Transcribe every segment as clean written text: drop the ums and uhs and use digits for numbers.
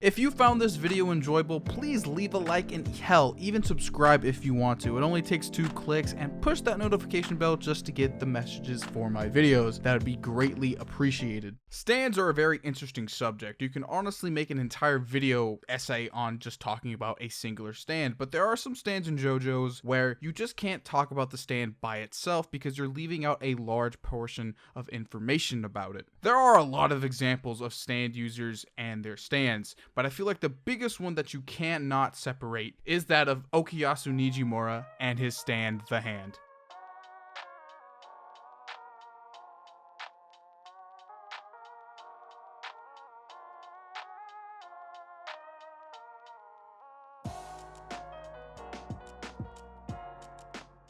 If you found this video enjoyable, please leave a like and hell, even subscribe if you want to. It only takes 2 clicks, and push that notification bell just to get the messages for my videos. That would be greatly appreciated. Stands are a very interesting subject. You can honestly make an entire video essay on just talking about a singular stand, but there are some stands in JoJo's where you just can't talk about the stand by itself because you're leaving out a large portion of information about it. There are a lot of examples of stand users and their stands, but I feel like the biggest one that you cannot separate is that of Okuyasu Nijimura and his stand, The Hand.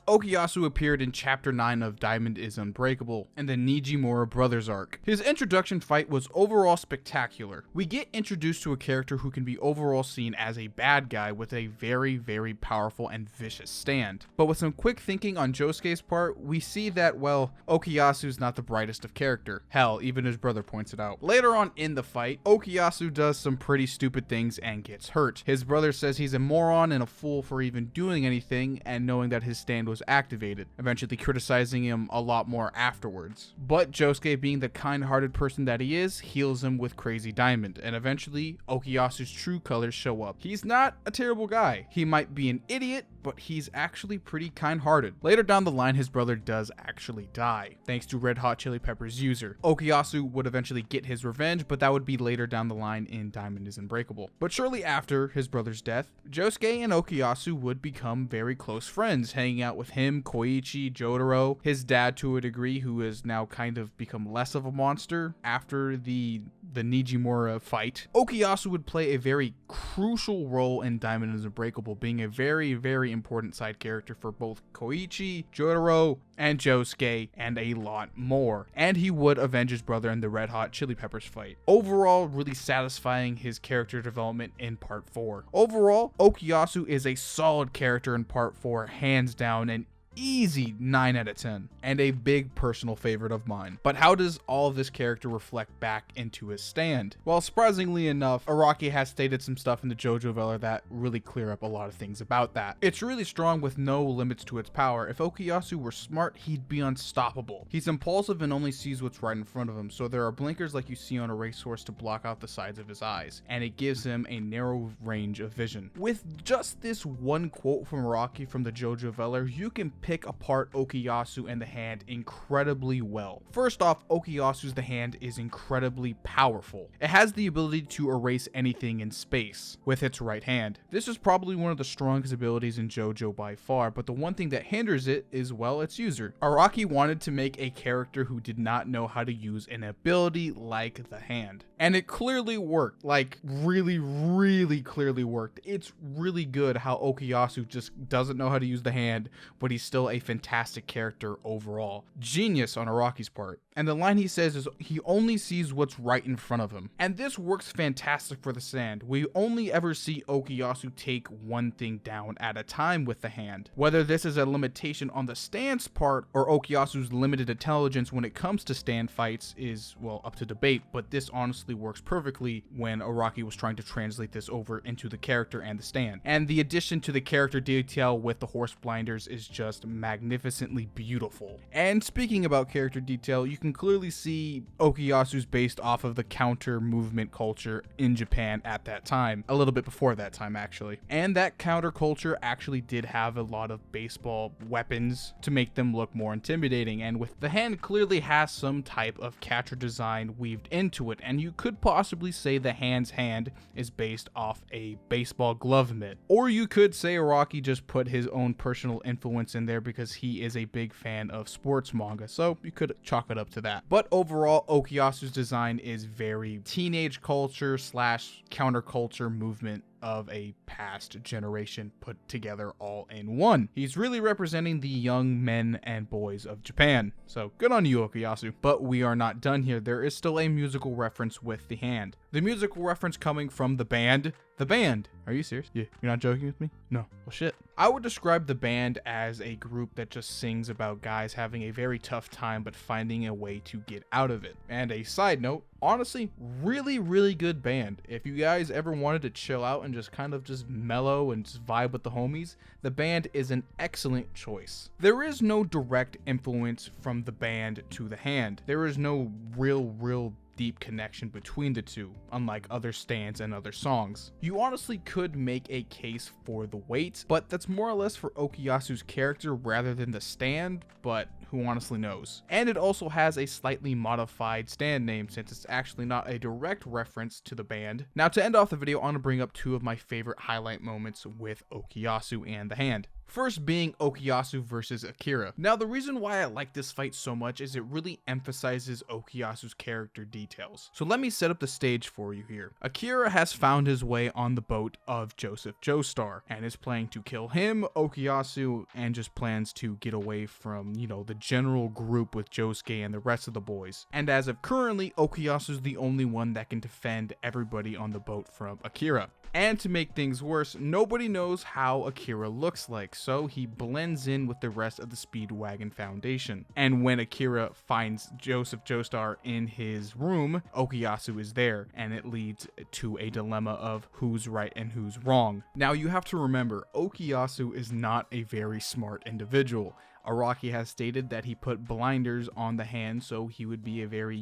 Okuyasu appeared in Chapter 9 of Diamond is Unbreakable and the Nijimura Brothers arc. His introduction fight was overall spectacular. We get introduced to a character who can be overall seen as a bad guy with a very, very powerful and vicious stand. But with some quick thinking on Josuke's part, we see that, well, Okuyasu's not the brightest of character. Hell, even his brother points it out. Later on in the fight, Okuyasu does some pretty stupid things and gets hurt. His brother says he's a moron and a fool for even doing anything and knowing that his stand was activated, eventually criticizing him a lot more afterwards. But Josuke, being the kind-hearted person that he is, heals him with Crazy Diamond, and eventually Okuyasu's true colors show up. He's not a terrible guy. He might be an idiot, but he's actually pretty kind-hearted. Later down the line, his brother does actually die, thanks to Red Hot Chili Peppers' user. Okuyasu would eventually get his revenge, but that would be later down the line in Diamond is Unbreakable. But shortly after his brother's death, Josuke and Okuyasu would become very close friends, hanging out with him, Koichi, Jotaro, his dad to a degree, who has now kind of become less of a monster after the Nijimura fight. Okuyasu would play a very crucial role in Diamond is Unbreakable, being a very, very important side character for both Koichi, Jotaro, and Josuke, and a lot more. And he would avenge his brother in the Red Hot Chili Peppers fight. Overall, really satisfying his character development in Part 4. Overall, Okuyasu is a solid character in Part 4, hands down, and easy 9 out of 10, and a big personal favorite of mine. But how does all of this character reflect back into his stand? Well, surprisingly enough, Araki has stated some stuff in the JoJo Veller that really clear up a lot of things about that. It's really strong with no limits to its power. If Okuyasu were smart, he'd be unstoppable. He's impulsive and only sees what's right in front of him, so there are blinkers like you see on a racehorse to block out the sides of his eyes, and it gives him a narrow range of vision. With just this one quote from Araki from the JoJo Veller, you can pick apart Okuyasu and the Hand incredibly well. First off, Okuyasu's The Hand is incredibly powerful. It has the ability to erase anything in space with its right hand. This is probably one of the strongest abilities in JoJo by far, but the one thing that hinders it is, well, its user. Araki wanted to make a character who did not know how to use an ability like the Hand, and it clearly worked. Like, really, really clearly worked. It's really good how Okuyasu just doesn't know how to use the Hand, but he's still a fantastic character overall. Genius on Araki's part. And the line he says is, he only sees what's right in front of him. And this works fantastic for the stand. We only ever see Okuyasu take one thing down at a time with the Hand. Whether this is a limitation on the stand's part or Okuyasu's limited intelligence when it comes to stand fights is, well, up to debate, but this honestly works perfectly when Araki was trying to translate this over into the character and the stand. And the addition to the character detail with the horse blinders is just magnificently beautiful. And speaking about character detail, you can clearly see Okuyasu's based off of the counter movement culture in Japan at that time, a little bit before that time actually. And that counter culture actually did have a lot of baseball weapons to make them look more intimidating, and with the Hand clearly has some type of catcher design weaved into it, and you could possibly say the Hand's hand is based off a baseball glove mitt. Or you could say Araki just put his own personal influence in there because he is a big fan of sports manga, so you could chalk it up to that. But overall, Okuyasu's design is very teenage culture slash counterculture movement of a past generation put together all in one. He's really representing the young men and boys of Japan. So good on you, Okuyasu. But we are not done here. There is still a musical reference with the Hand. The musical reference coming from the band. The band. Are you serious? Yeah, you're not joking with me? No. Well, shit. I would describe the band as a group that just sings about guys having a very tough time but finding a way to get out of it. And a side note, Honestly, really good band. If you guys ever wanted to chill out and just kind of just mellow and just vibe with the homies, the band is an excellent choice. There is no direct influence from the band to the hand. There is no real deep connection between the two, unlike other stands and other songs. You honestly could make a case for the weight, but that's more or less for Okuyasu's character rather than the stand, but who honestly knows. And it also has a slightly modified stand name since it's actually not a direct reference to the band. Now to end off the video, I want to bring up two of my favorite highlight moments with Okuyasu and the Hand. First being Okuyasu versus Akira. Now the reason why I like this fight so much is it really emphasizes Okuyasu's character details. So let me set up the stage for you here. Akira has found his way on the boat of Joseph Joestar and is planning to kill him, Okuyasu, and just plans to get away from, the general group with Josuke and the rest of the boys. And as of currently, Okuyasu is the only one that can defend everybody on the boat from Akira. And to make things worse, nobody knows how Akira looks like, so he blends in with the rest of the Speedwagon Foundation. And when Akira finds Joseph Joestar in his room, Okuyasu is there, and it leads to a dilemma of who's right and who's wrong. Now you have to remember, Okuyasu is not a very smart individual. Araki has stated that he put blinders on the Hand so he would be a very,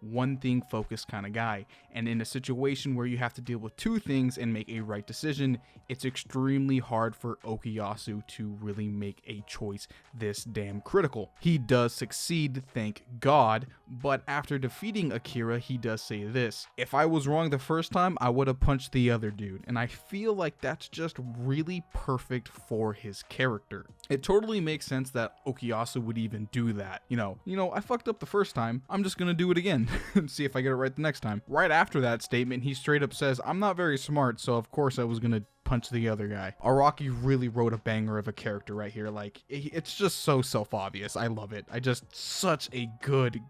one thing focused kind of guy. And in a situation where you have to deal with two things and make a right decision, it's extremely hard for Okuyasu to really make a choice this damn critical. He does succeed, thank God, but after defeating Akira, he does say this: if I was wrong the first time, I would have punched the other dude. And I feel like that's just really perfect for his character. It totally makes sense that Okuyasu would even do that. I fucked up the first time, I'm just gonna do it again and see if I get it right the next time. Right after that statement, he straight up says, I'm not very smart, so of course I was gonna punch the other guy. Araki really wrote a banger of a character right here. Like, it's just so self-obvious. I love it. Such a good,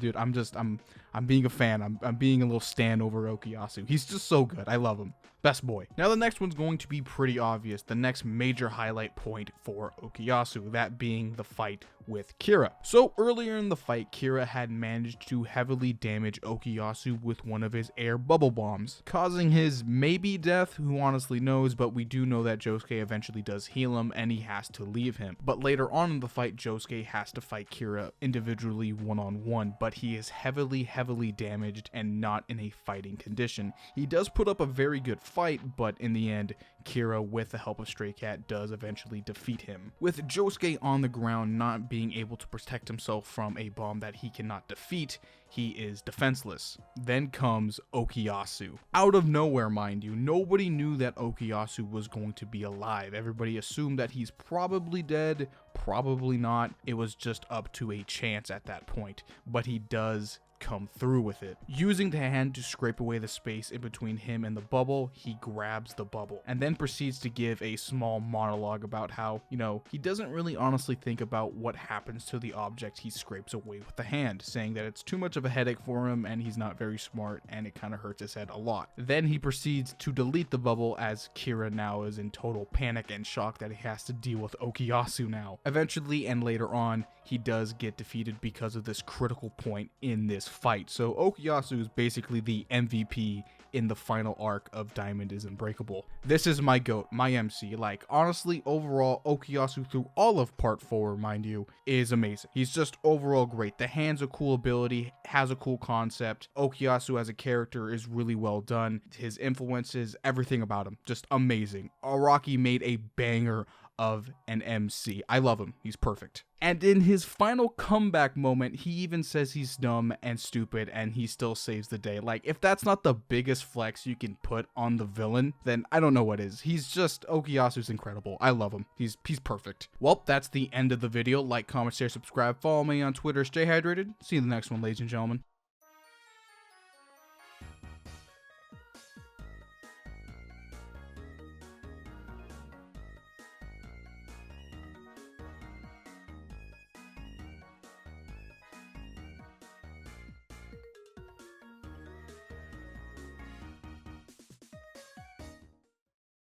dude, I'm being a fan. I'm being a little stan over Okuyasu. He's just so good. I love him. Best boy. Now the next one's going to be pretty obvious. The next major highlight point for Okuyasu, that being the fight with Kira. So earlier in the fight, Kira had managed to heavily damage Okuyasu with one of his air bubble bombs, causing his maybe death, who honestly knows, but we do know that Josuke eventually does heal him and he has to leave him. But later on in the fight, Josuke has to fight Kira individually one-on-one, but he is heavily damaged and not in a fighting condition. He does put up a very good fight, but in the end, Kira, with the help of Stray Cat, does eventually defeat him. With Josuke on the ground not being able to protect himself from a bomb that he cannot defeat, he is defenseless. Then comes Okuyasu. Out of nowhere, mind you, nobody knew that Okuyasu was going to be alive. Everybody assumed that he's probably dead, probably not. It was just up to a chance at that point, but he does come through with it. Using the hand to scrape away the space in between him and the bubble, he grabs the bubble and then proceeds to give a small monologue about how, he doesn't really honestly think about what happens to the object he scrapes away with the hand, saying that it's too much of a headache for him and he's not very smart and it kind of hurts his head a lot. Then he proceeds to delete the bubble as Kira now is in total panic and shock that he has to deal with Okuyasu now. Eventually and later on, he does get defeated because of this critical point in this fight. So Okuyasu is basically the MVP in the final arc of Diamond is Unbreakable. This is my GOAT, my MC. Like, honestly, overall, Okuyasu through all of part 4, mind you, is amazing. He's just overall great. The hand's a cool ability, has a cool concept. Okuyasu as a character is really well done. His influences, everything about him, just amazing. Araki made a banger of an MC. I love him. He's perfect. And in his final comeback moment, he even says he's dumb and stupid and he still saves the day. Like, if that's not the biggest flex you can put on the villain, then I don't know what is. He's just, Okuyasu's incredible. I love him. He's perfect. Well, that's the end of the video. Like, comment, share, subscribe, follow me on Twitter, stay hydrated. See you in the next one, ladies and gentlemen.